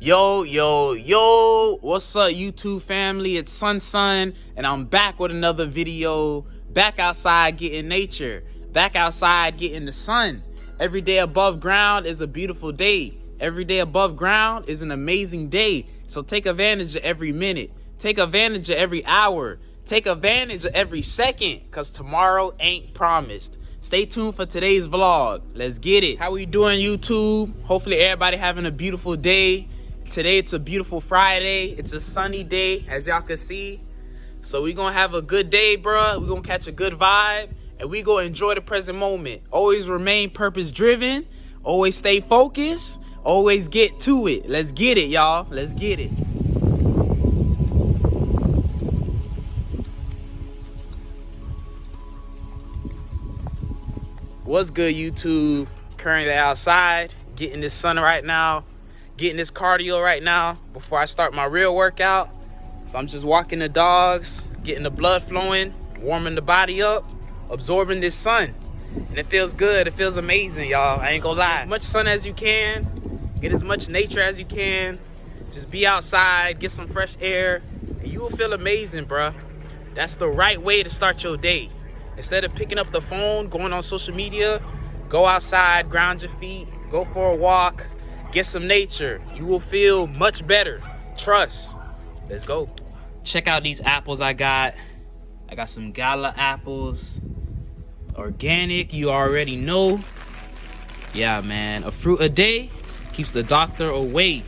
Yo, what's up YouTube family? It's SunSun and I'm back with another video. Back outside getting nature, back outside getting the sun. Every day above ground is a beautiful day. Every day above ground is an amazing day. So take advantage of every minute, take advantage of every hour, take advantage of every second, because tomorrow ain't promised. Stay tuned for today's vlog. Let's get it. How we doing, YouTube? Hopefully everybody having a beautiful day. Today it's a beautiful Friday. It's a sunny day, as y'all can see. So we gonna have a good day, bruh. We gonna catch a good vibe, and we gonna enjoy the present moment. Always remain purpose driven. Always stay focused. Always get to it. Let's get it, y'all. Let's get it. What's good, YouTube? Currently outside, getting this sun right now, getting this cardio right now before I start my real workout. So I'm just walking the dogs, getting the blood flowing, warming the body up, absorbing this sun. And it feels good. It feels amazing, y'all. I ain't gonna lie. As much sun as you can, get as much nature as you can. Just be outside, get some fresh air, and you will feel amazing, bruh. That's the right way to start your day. Instead of picking up the phone, going on social media, go outside, ground your feet, go for a walk, get some nature. You will feel much better. Trust. Let's go. Check out these apples I got. I got some gala apples. Organic, you already know. Yeah, man. A fruit a day keeps the doctor away.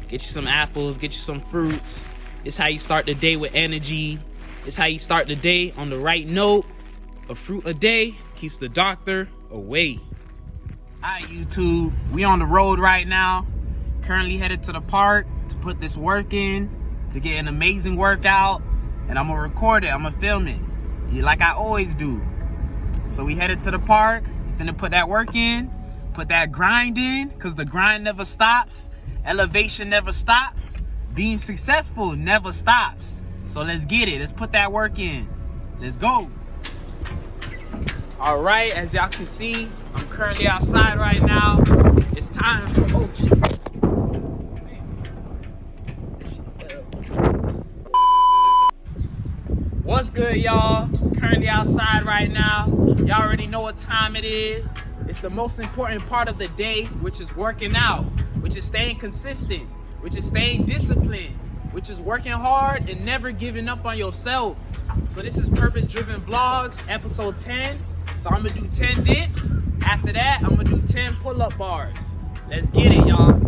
Get you some apples, get you some fruits. It's how you start the day with energy. It's how you start the day on the right note. A fruit a day keeps the doctor away. Alright, YouTube, we on the road right now. Currently headed to the park to put this work in, to get an amazing workout. And I'm gonna record it, I'm gonna film it, like I always do. So we headed to the park, finna put that work in, put that grind in, because the grind never stops. Elevation never stops. Being successful never stops. So let's get it, let's put that work in. Let's go. All right, as y'all can see, I'm currently outside right now. It's time for, oh shit. What's good, y'all? Currently outside right now. Y'all already know what time it is. It's the most important part of the day, which is working out, which is staying consistent, which is staying disciplined, which is working hard and never giving up on yourself. So this is Purpose Driven Vlogs, episode 10. So I'm gonna do 10 dips. After that, I'm gonna do 10 pull-up bars. Let's get it, y'all.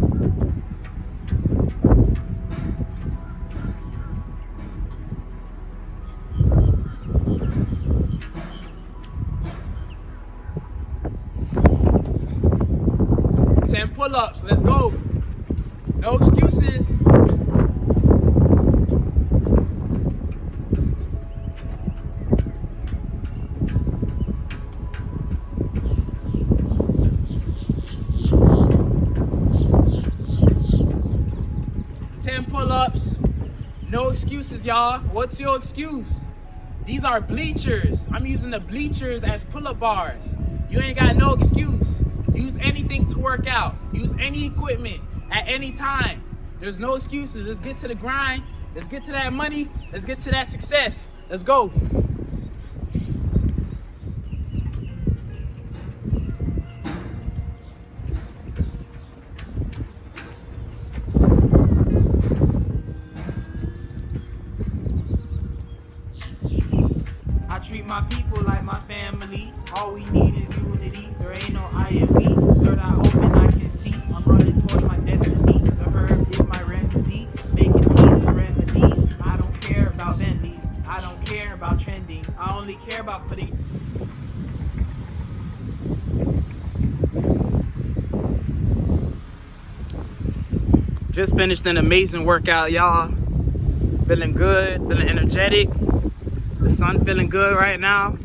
Pull-ups, let's go. No excuses. Pull-ups, no excuses, y'all. What's your excuse? These are bleachers. I'm using the bleachers as pull-up bars. You ain't got no excuse. Use anything to work out. Use any equipment at any time. There's no excuses. Let's get to the grind. Let's get to that money. Let's get to that success. Let's go. I treat my people like my family. All we need is unity. There ain't no I and we. Third eye open, I can see. I'm running towards my destiny. The herb is my remedy. Making teas is remedies. I don't care about Bentleys. I don't care about trending. I only care about putting. Just finished an amazing workout, y'all. Feeling good, feeling energetic. The sun feeling good right now.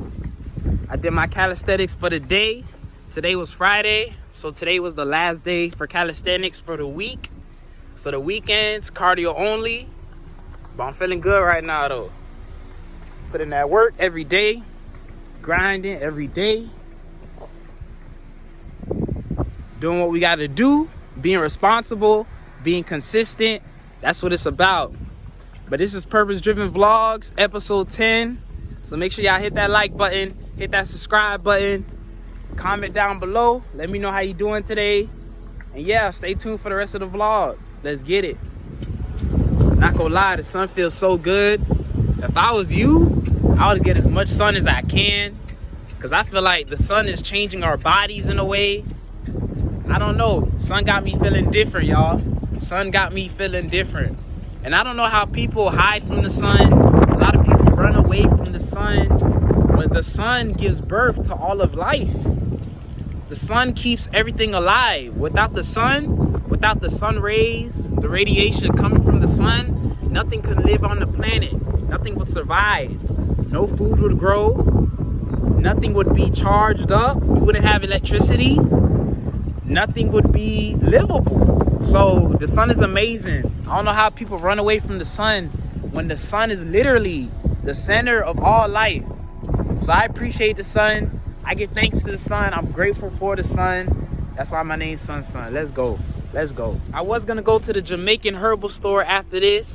I did my calisthenics for the day. Today was Friday, so today was the last day for calisthenics for the week. So the weekends, cardio only. But I'm feeling good right now though. Putting that work every day, grinding every day. Doing what we gotta do, being responsible, being consistent. That's what it's about. But this is Purpose Driven Vlogs, episode 10. So make sure y'all hit that like button, hit that subscribe button, comment down below. Let me know how you doing today. And yeah, stay tuned for the rest of the vlog. Let's get it. Not gonna lie, the sun feels so good. If I was you, I would get as much sun as I can, because I feel like the sun is changing our bodies in a way. I don't know. Sun got me feeling different, y'all. Sun got me feeling different. And I don't know how people hide from the sun. A lot of people run away from the sun. But the sun gives birth to all of life. The sun keeps everything alive. Without the sun rays, the radiation coming from the sun, nothing could live on the planet. Nothing would survive. No food would grow. Nothing would be charged up. You wouldn't have electricity. Nothing would be livable. So the sun is amazing. I don't know how people run away from the sun when the sun is literally the center of all life. So I appreciate the sun. I give thanks to the sun. I'm grateful for the sun. That's why my name's SunSun. Let's go. Let's go. I was gonna go to the Jamaican herbal store after this.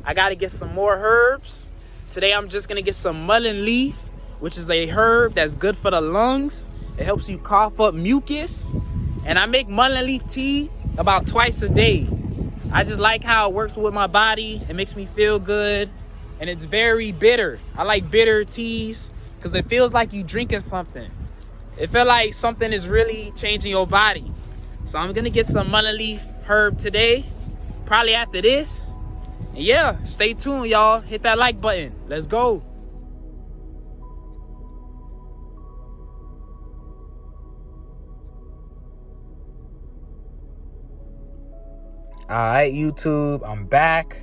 I gotta get some more herbs. Today I'm just gonna get some mullein leaf, which is a herb that's good for the lungs. It helps you cough up mucus. And I make mullein leaf tea about twice a day. I just like how it works with my body. It makes me feel good. And it's very bitter. I like bitter teas because it feels like you drinking something. It feels like something is really changing your body. So I'm gonna get some mullein leaf herb today, probably after this. And yeah, stay tuned, y'all. Hit that like button. Let's go. All right, YouTube, I'm back.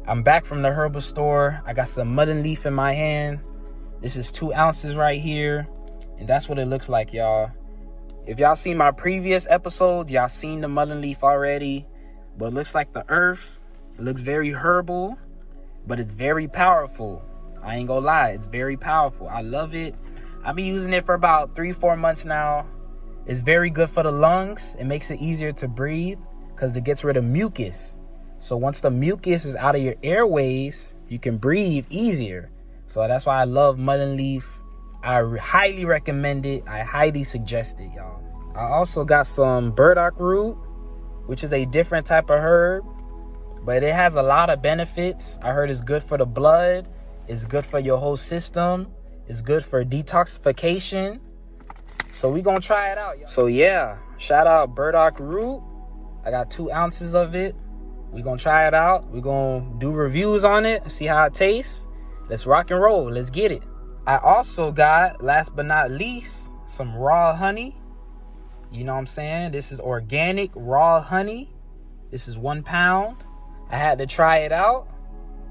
I'm back from the herbal store. I got some mullein leaf in my hand. This is 2 ounces right here. And that's what it looks like, y'all. If y'all seen my previous episodes, y'all seen the mullein leaf already. But it looks like the earth. It looks very herbal, but it's very powerful. I ain't gonna lie, it's very powerful. I love it. I've been using it for about 3-4 months now. It's very good for the lungs. It makes it easier to breathe because it gets rid of mucus. So once the mucus is out of your airways, you can breathe easier. So that's why I love mullein leaf. I highly recommend it. I highly suggest it, y'all. I also got some burdock root, which is a different type of herb, but it has a lot of benefits. I heard it's good for the blood. It's good for your whole system. It's good for detoxification. So we gonna try it out, y'all. So yeah, shout out burdock root. I got 2 ounces of it. We're going to try it out. We're going to do reviews on it, see how it tastes. Let's rock and roll. Let's get it. I also got, last but not least, some raw honey. You know what I'm saying? This is organic raw honey. This is 1 pound. I had to try it out.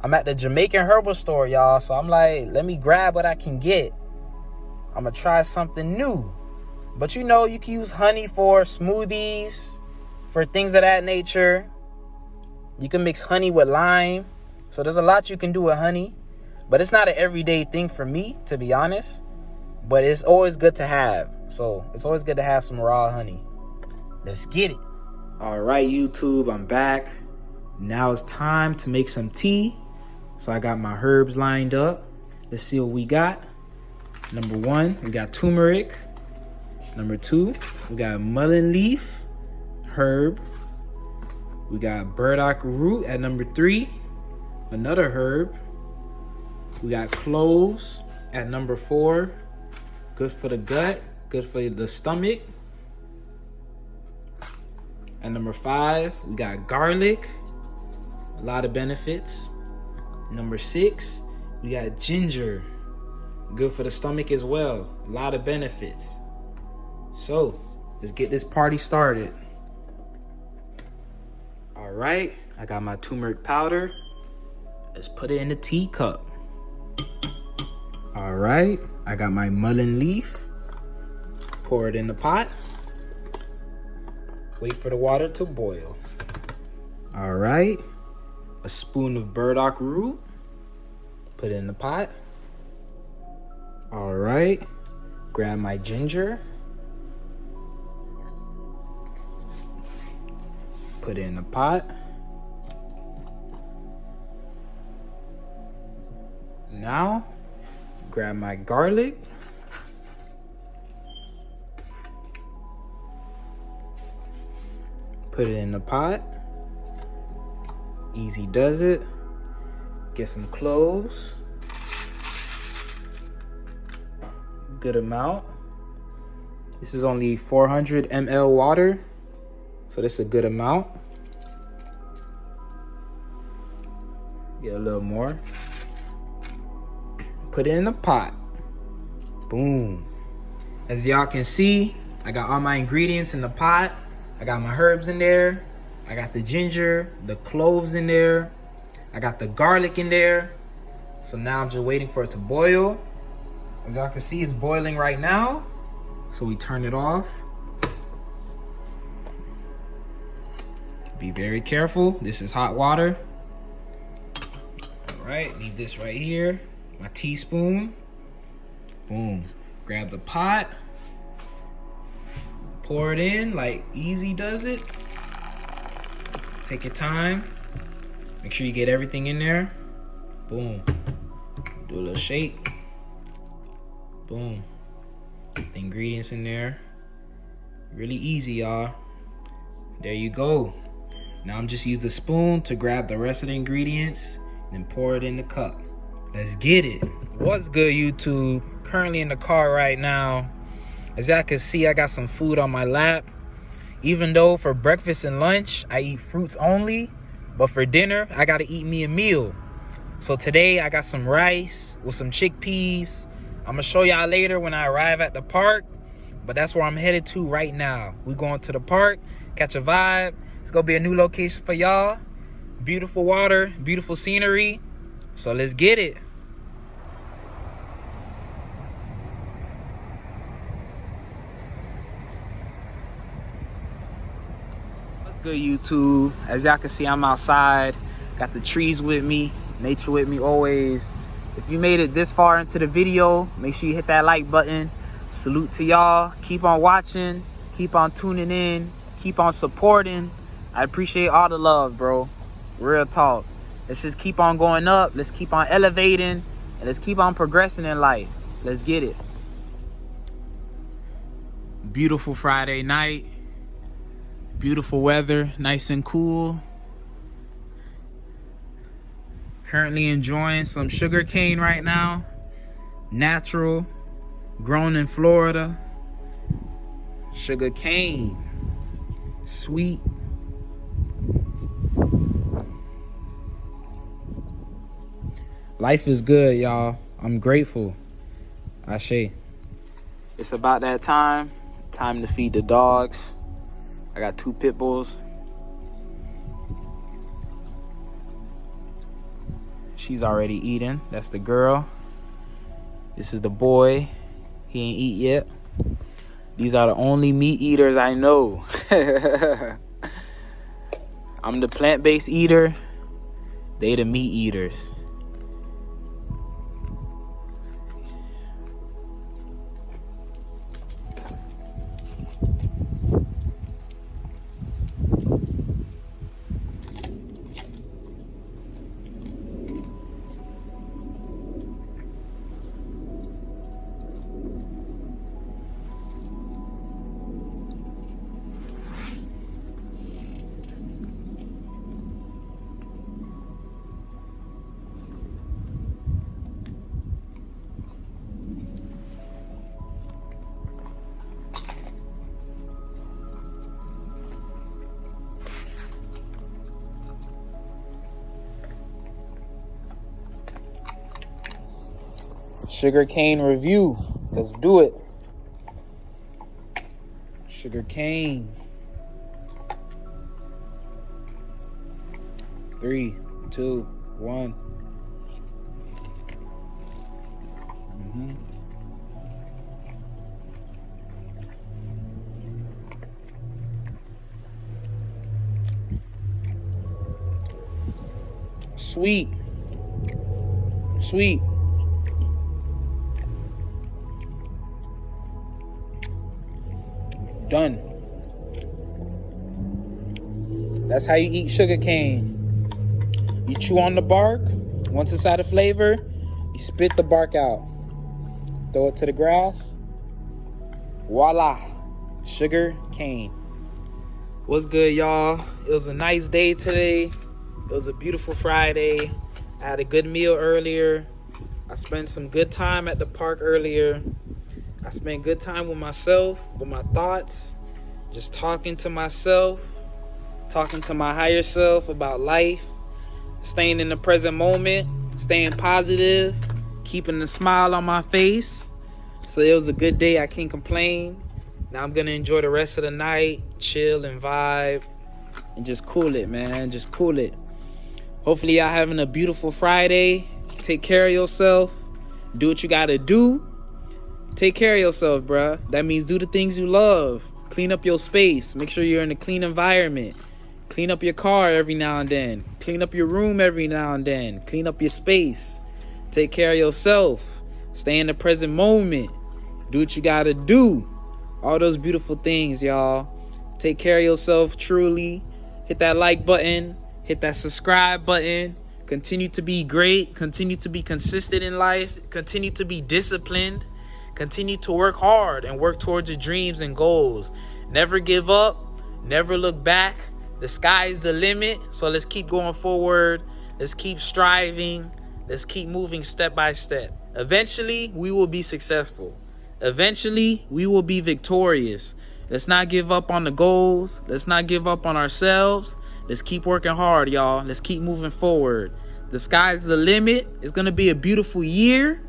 I'm at the Jamaican herbal store, y'all. So I'm like, let me grab what I can get. I'm going to try something new. But you know, you can use honey for smoothies, for things of that nature. You can mix honey with lime. So there's a lot you can do with honey. But it's not an everyday thing for me, to be honest. But it's always good to have. So it's always good to have some raw honey. Let's get it. All right, YouTube, I'm back. Now it's time to make some tea. So I got my herbs lined up. Let's see what we got. Number 1, we got turmeric. Number 2, we got mullein leaf herb. We got burdock root at number 3, another herb. We got cloves at number 4, good for the gut, good for the stomach. At number 5, we got garlic, a lot of benefits. Number 6, we got ginger, good for the stomach as well, a lot of benefits. So let's get this party started. All right, I got my turmeric powder. Let's put it in the teacup. All right, I got my mullein leaf. Pour it in the pot. Wait for the water to boil. All right, a spoon of burdock root. Put it in the pot. All right, grab my ginger. Put it in the pot. Now, grab my garlic. Put it in the pot. Easy does it. Get some cloves. Good amount. This is only 400 ml water, so this is a good amount. Get a little more. Put it in the pot. Boom. As y'all can see, I got all my ingredients in the pot. I got my herbs in there. I got the ginger, the cloves in there. I got the garlic in there. So now I'm just waiting for it to boil. As y'all can see, it's boiling right now. So we turn it off. Be very careful. This is hot water. All right, leave this right here. My teaspoon. Boom. Grab the pot. Pour it in like easy does it. Take your time. Make sure you get everything in there. Boom. Do a little shake. Boom. Get the ingredients in there. Really easy, y'all. There you go. Now I'm just using the spoon to grab the rest of the ingredients and pour it in the cup. Let's get it. What's good, YouTube? Currently in the car right now. As y'all can see, I got some food on my lap. Even though for breakfast and lunch, I eat fruits only, but for dinner, I gotta eat me a meal. So today, I got some rice with some chickpeas. I'm gonna show y'all later when I arrive at the park, but that's where I'm headed to right now. We're going to the park, catch a vibe. It's gonna be a new location for y'all. Beautiful water, beautiful scenery. So let's get it. Good, YouTube. As y'all can see, I'm outside. Got the trees with me, nature with me always. If you made it this far into the video, make sure you hit that like button. Salute to y'all. Keep on watching, keep on tuning in, keep on supporting. I appreciate all the love, bro. Real talk. Let's just keep on going up. Let's keep on elevating, and let's keep on progressing in life. Let's get it. Beautiful Friday night. Beautiful weather, nice and cool. Currently enjoying some sugarcane right now. Natural, grown in Florida. Sugarcane, sweet. Life is good, y'all. I'm grateful. Ashe. It's about that time. Time to feed the dogs. I got 2 pit bulls. She's already eating. That's the girl. This is the boy. He ain't eat yet. These are the only meat eaters I know. I'm the plant-based eater. They the meat eaters. Sugarcane review. Let's do it. Sugarcane. 3, 2, 1. Sweet. Sweet. Done. That's how you eat sugarcane. You chew on the bark. Once it's out of flavor, You spit the bark out. Throw it to the grass. Voila. Sugar cane. What's good, y'all? It was a nice day today. It was a beautiful Friday. I had a good meal earlier. I spent some good time at the park earlier. I spent good time with myself, with my thoughts, just talking to myself, talking to my higher self about life, staying in the present moment, staying positive, keeping a smile on my face. So it was a good day. I can't complain. Now I'm gonna enjoy the rest of the night, chill and vibe, and just cool it, man. Just cool it. Hopefully y'all having a beautiful Friday. Take care of yourself. Do what you gotta do. Take care of yourself, bruh. That means do the things you love. Clean up your space. Make sure you're in a clean environment. Clean up your car every now and then. Clean up your room every now and then. Clean up your space. Take care of yourself. Stay in the present moment. Do what you gotta do. All those beautiful things, y'all. Take care of yourself truly. Hit that like button. Hit that subscribe button. Continue to be great. Continue to be consistent in life. Continue to be disciplined. Continue to work hard and work towards your dreams and goals. Never give up. Never look back. The sky is the limit. So let's keep going forward. Let's keep striving. Let's keep moving step by step. Eventually, we will be successful. Eventually, we will be victorious. Let's not give up on the goals. Let's not give up on ourselves. Let's keep working hard, y'all. Let's keep moving forward. The sky's the limit. It's going to be a beautiful year.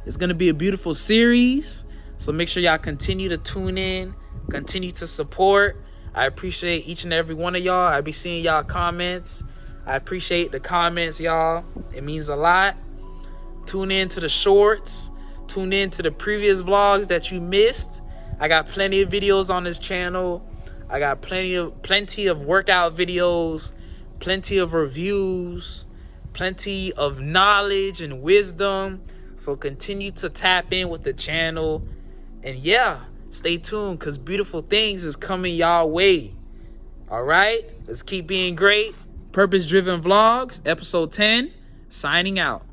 It's going to be a beautiful series. So make sure y'all continue to tune in. Continue to support. I appreciate each and every one of y'all. I be seeing y'all comments. I appreciate the comments, y'all. It means a lot. Tune in to the shorts. Tune in to the previous vlogs that you missed. I got plenty of videos on this channel. I got plenty of workout videos, plenty of reviews, plenty of knowledge and wisdom. So continue to tap in with the channel. And yeah, stay tuned because beautiful things is coming y'all way. All right, let's keep being great. Purpose Driven Vlogs, episode 10, signing out.